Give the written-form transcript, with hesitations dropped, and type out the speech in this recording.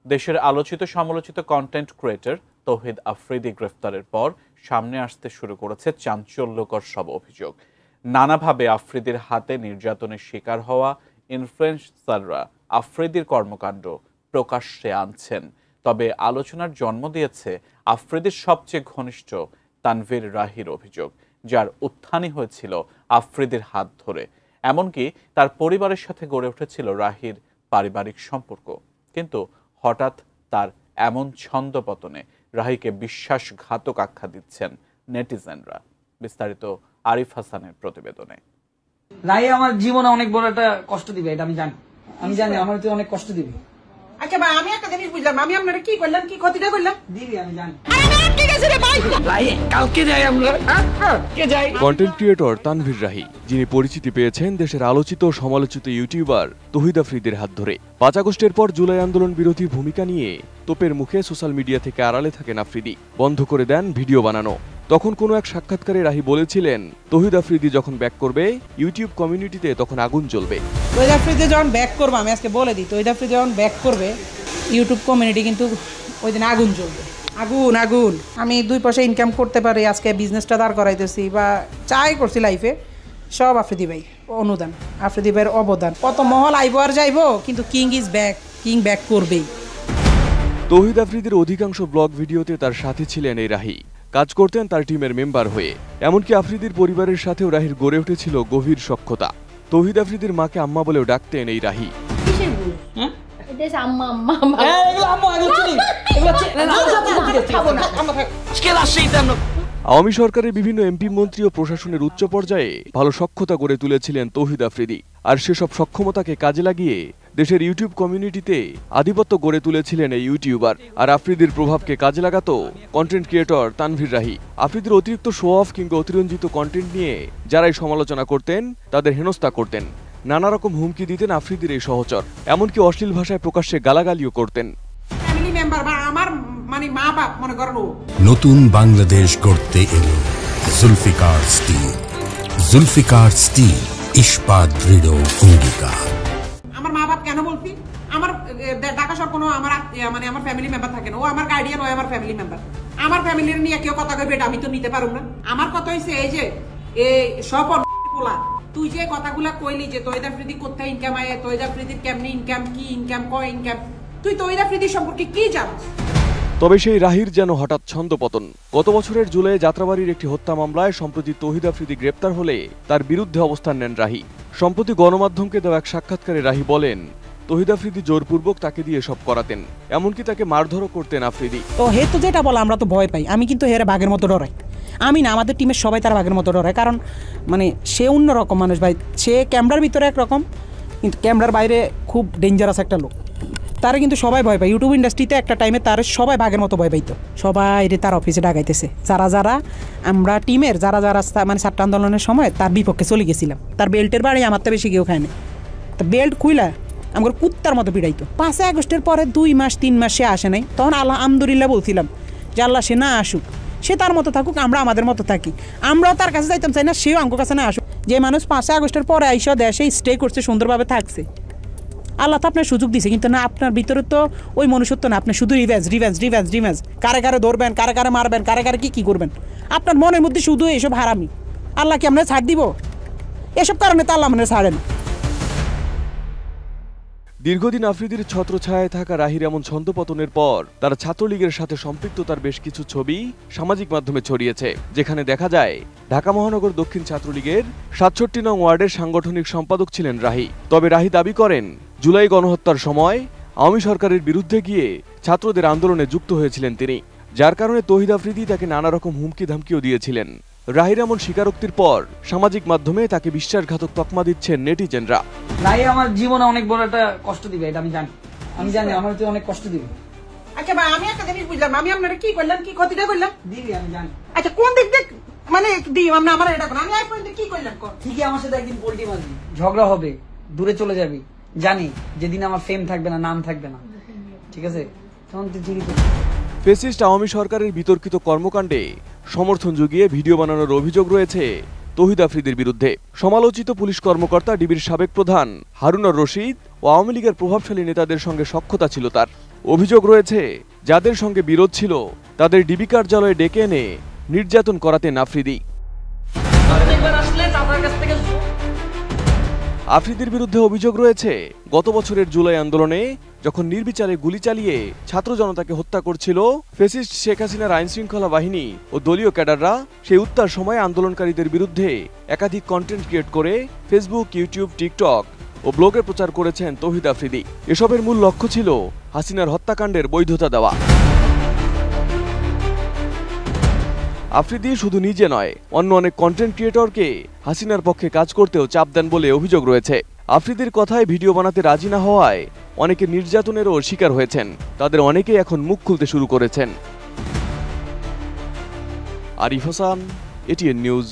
দেশের আলোচিত সমালোচিত কন্টেন্ট ক্রিয়েটর তৌহিদ আফ্রিদি গ্রেফতারের পর সামনে আসতে শুরু করেছে চাঞ্চল্যকর সব অভিযোগ। নানাভাবে আফ্রিদির হাতে নির্যাতনের শিকার হওয়া ইনফ্লুয়েন্সাররা আফ্রিদির কর্মকাণ্ড প্রকাশ্যে আনছেন। তবে আলোচনার জন্ম দিয়েছে আফ্রিদির সবচেয়ে ঘনিষ্ঠ তানভীর রাহির অভিযোগ, যার উত্থানই হয়েছিল আফ্রিদির হাত ধরে। এমনকি তার পরিবারের সাথে গড়ে উঠেছিল রাহির পারিবারিক সম্পর্ক। কিন্তু হঠাৎ তার এমন ছন্দপতনে রাহিকে বিশ্বাসঘাতক আখ্যা দিচ্ছেন নেটিজেনরা। বিস্তারিত আরিফ হাসানের প্রতিবেদনে। রাহি আমার জীবনে অনেক বড় একটা কষ্ট দিবে, এটা আমি জানি আমার তো অনেক কষ্ট দিবে। আচ্ছা ভাই, আমি একটা জিনিস বুঝলাম, আমি আপনারা কি করলাম, কি ক্ষতিটা করলাম দিবি আমি জানি। কন্টেন্ট ক্রিয়েটর তানভীর রাহি, যিনি পরিচিতি পেয়েছেন দেশের আলোচিত সমালোচিত ইউটিউবার তৌহিদ আফ্রিদির হাত ধরে। 5 আগস্টের পর জুলাই আন্দোলন বিরোধী ভূমিকা নিয়ে তোপের মুখে সোশ্যাল মিডিয়া থেকে আড়ালে থাকেন আফ্রিদি। বন্ধ করে দেন ভিডিও বানানো। তখন কোনো এক সাক্ষাৎকারে রাহি বলেছিলেন, তৌহিদ আফ্রিদি যখন ব্যাক করবে ইউটিউব কমিউনিটিতে তখন আগুন জ্বলবে। তৌহিদ আফ্রিদি যখন ব্যাক করবে, আমি আজকে বলে দিই, তৌহিদ আফ্রিদি যখন ব্যাক করবে ইউটিউব কমিউনিটি কিন্তু ওই দিন আগুন জ্বলবে। আগুন। আমি 2 পয়সা ইনকাম করতে পারি, আজকে বিজনেসটা দাঁড় করাইতেছি বা চাই করছি লাইফে, সব আফ্রিদি ভাই অনুদান, আফ্রিদি ভাইয়ের অবদান। কত মহল আইব আর যাইব, কিন্তু king is back, king back করবেই। তৌহিদ আফ্রিদির অধিকাংশ ব্লগ ভিডিওতে তার সাথে ছিলেন এই রাহি। কাজ করতেন তার টিমের মেম্বার হয়ে। এমনকি আফ্রিদির পরিবারের সাথেও রাহির গড়ে উঠেছিল গভীর সখ্যতা। তৌহিদ আফ্রিদির মাকে আম্মা বলেও ডাকতেন এই রাহি। আওয়ামী সরকারের বিভিন্ন এমপি, মন্ত্রী ও প্রশাসনের উচ্চ পর্যায়ে ভালো সখ্যতা গড়ে তুলেছিলেন তৌহিদ আফ্রিদি। আর সেসব সক্ষমতাকে কাজে লাগিয়ে দেশের ইউটিউব কমিউনিটিতে আধিপত্য গড়ে তুলেছিলেন এই ইউটিউবার। আর আফ্রিদির প্রভাবকে কাজে লাগাতো কন্টেন্ট ক্রিয়েটর তানভীর রাহি। আফ্রিদির অতিরিক্ত শো অফ কিংবা অতিরঞ্জিত কন্টেন্ট নিয়ে যারাই সমালোচনা করতেন তাদের হেনস্থা করতেন। নানা রকম হুমকি দিতেন আফ্রিদির এই সহচর। এমনকি অশ্লীল ভাষায় প্রকাশ্যে গালাগালিও করতেন। ফ্যামিলি মেম্বার বা আমার মানে মা বাপ মনে করো। নতুন বাংলাদেশ গড়তে এলো জুলফিকার স্টিল। জুলফিকার স্টিল, ইস্পাত দৃঢ় অঙ্গীকার। আমার মা বাপ কেন বলছি, আমার ঢাকা শহর কোনো আমার মানে আমার ফ্যামিলি মেম্বার থাকে না, ও আমার গার্ডিয়ান, ও আমার ফ্যামিলি মেম্বার। আমার ফ্যামিলির নিয়ে কেউ কথা কইবে, এটা আমি তো নিতে পারব না। আমার কথা হইছে এই যে এই সব পোলা, তুই যে কথাগুলা কইলি যে তৌহিদ আফ্রিদি কোথায় ইনকাম আয়, তৌহিদ আফ্রিদির কেমনি ইনকাম, কি ইনকাম, ইনকাম, তুই তৌহিদ আফ্রিদির সম্পর্কে কি জানিস? তবে সেই রাহির যেন হঠাৎ ছন্দপতন। গত বছরের জুলাই যাত্রাবাড়ির একটি হত্যা মামলায় সম্প্রতি তৌহিদ আফ্রিদি গ্রেপ্তার হলে তার বিরুদ্ধে অবস্থান নেন রাহি। সম্প্রতি গণমাধ্যমকে দেওয়া এক সাক্ষাৎকারে রাহি বলেন, তৌহিদ আফ্রিদি জোরপূর্বক তাকে দিয়ে সব করাতেন, এমনকি তাকে মারধরও করতেন আফ্রিদি। তো হে তো যেটা বলে আমরা তো ভয় পাই, আমি কিন্তু হেরে বাঘের মতো ডরাই। আমি না, আমাদের টিমের সবাই তার বাঘের মতো ডরায়, কারণ মানে সে অন্যরকম মানুষ ভাই। সে ক্যামেরার ভিতরে একরকম, কিন্তু ক্যামেরার বাইরে খুব ডেঞ্জারাস একটা লোক। তারা কিন্তু সবাই ভয় পায়। ইউটিউব ইন্ডাস্ট্রিতে একটা টাইমে তার সবাই বাঘের মতো ভয় পাইতো। সবাই তার অফিসে ডাকাইতেছে, যারা আমরা টিমের যারা মানে ছাত্র আন্দোলনের সময় তার বিপক্ষে চলে গেছিলাম। তার বেল্টের বাড়ি আমার তো বেশি কেউ খায় না। তো বেল্ট খুইলা আমার কুত্তার মতো পিড়াইতো। 5 আগস্টের পরে 2 মাস 3 মাস সে আসে নাই। তখন আলহামদুলিল্লাহ বলছিলাম যে আল্লাহ সে না আসুক, সে তার মতো থাকুক, আমরা আমাদের মতো থাকি। আমরাও তার কাছে যাইতাম চাই না, সেও আমার কাছে না আসুক। যে মানুষ 5 আগস্টের পরে আইসা দেশে স্টে করছে, সুন্দরভাবে থাকছে, আল্লাহ তো আপনার সুযোগ দিছে, কিন্তু না, আপনার ভিতরে তো ওই মনুষ্যত্ব না। আপনি শুধু রিভেঞ্জ, কারে ধরবেন, কারে মারবেন, কারে কি করবেন, আপনার মনের মধ্যে শুধু এইসব হারামি। আল্লাহ কি আপনার ছাড় দিব? এসব কারণে তো আল্লাহ আপনার ছাড়েন। দীর্ঘদিন আফ্রিদির ছত্রছায়ায় থাকা রাহির এমন ছন্দপতনের পর তার ছাত্রলীগের সাথে সম্পৃক্ততার বেশ কিছু ছবি সামাজিক মাধ্যমে ছড়িয়েছে, যেখানে দেখা যায় ঢাকা মহানগর দক্ষিণ ছাত্রলীগের 67 নং ওয়ার্ডের সাংগঠনিক সম্পাদক ছিলেন রাহি। তবে রাহি দাবি করেন, জুলাই গণহত্যার সময় আওয়ামী সরকারের বিরুদ্ধে গিয়ে ছাত্রদের আন্দোলনে যুক্ত হয়েছিলেন তিনি, যার কারণে তৌহিদ আফ্রিদি তাকে নানা রকম হুমকি ধামকিও দিয়েছিলেন। রাহির এমন স্বীকারোক্তির পর সামাজিক মাধ্যমে তাকে বিশ্বাসঘাতক তকমা দিচ্ছেন নেটিজেনরা। রাহি আমার জীবনে অনেক বড় একটা কষ্ট দিবে, এটা আমি জানি আমার তো অনেক কষ্ট দিবে। আচ্ছা ভাই, আমি একটা জিনিস বুঝলাম, আমি আপনারা কি করলাম, কি ক্ষতিটা করলাম দিবি আমি জানি। আচ্ছা কোন দিক দিয়ে মানে দিই আমরা আমার এটা করেন, আমি এই পর্যন্ত কি করলাম? ঠিকই আমার সাথে একদিন পোল্টি মারবি, ঝগড়া হবে, দূরে চলে যাবি, জানি যেদিন আমার ফেম থাকবে না, নাম থাকবে না, ঠিক আছে? তখন তুই ঠিকই ফ্যাসিস্ট আওয়ামী সরকারের বিতর্কিত কর্মকাণ্ডে সমর্থন জুগিয়ে ভিডিও বানানোর অভিযোগ রয়েছে তৌহিদ আফ্রিদির বিরুদ্ধে। সমালোচিত পুলিশ কর্মকর্তা ডিবির সাবেক প্রধান হারুন আর রশিদ ও আওয়ামী লীগের প্রভাবশালী নেতাদের সঙ্গে সখ্যতা ছিল তার। অভিযোগ রয়েছে যাদের সঙ্গে বিরোধ ছিল তাদের ডিবি কার্যালয়ে ডেকে এনে নির্যাতন করাতেন আফ্রিদি। আফ্রিদির বিরুদ্ধে অভিযোগ রয়েছে গত বছরের জুলাই আন্দোলনে যখন নির্বিচারে গুলি চালিয়ে ছাত্র জনতাকে হত্যা করছিল ফ্যাসিস্ট শেখ হাসিনার আইনশৃঙ্খলা বাহিনী ও দলীয় ক্যাডাররা, সেই উত্তার সময় আন্দোলনকারীদের বিরুদ্ধে একাধিক কন্টেন্ট ক্রিয়েট করে ফেসবুক, ইউটিউব, টিকটক ও ব্লগে প্রচার করেছেন তৌহিদ আফ্রিদি। এসবের মূল লক্ষ্য ছিল হাসিনার হত্যাকাণ্ডের বৈধতা দেওয়া। আফ্রিদি শুধু নিজে নয়, অন্য অনেক কন্টেন্ট ক্রিয়েটরকে হাসিনার পক্ষে কাজ করতেও চাপ দেন বলে অভিযোগ রয়েছে। আফ্রিদির কথায় ভিডিও বানাতে রাজি না হওয়ায় অনেকে নির্যাতনেরও শিকার হয়েছেন। তাদের অনেকেই এখন মুখ খুলতে শুরু করেছেন। Arif Hasan, ATN news.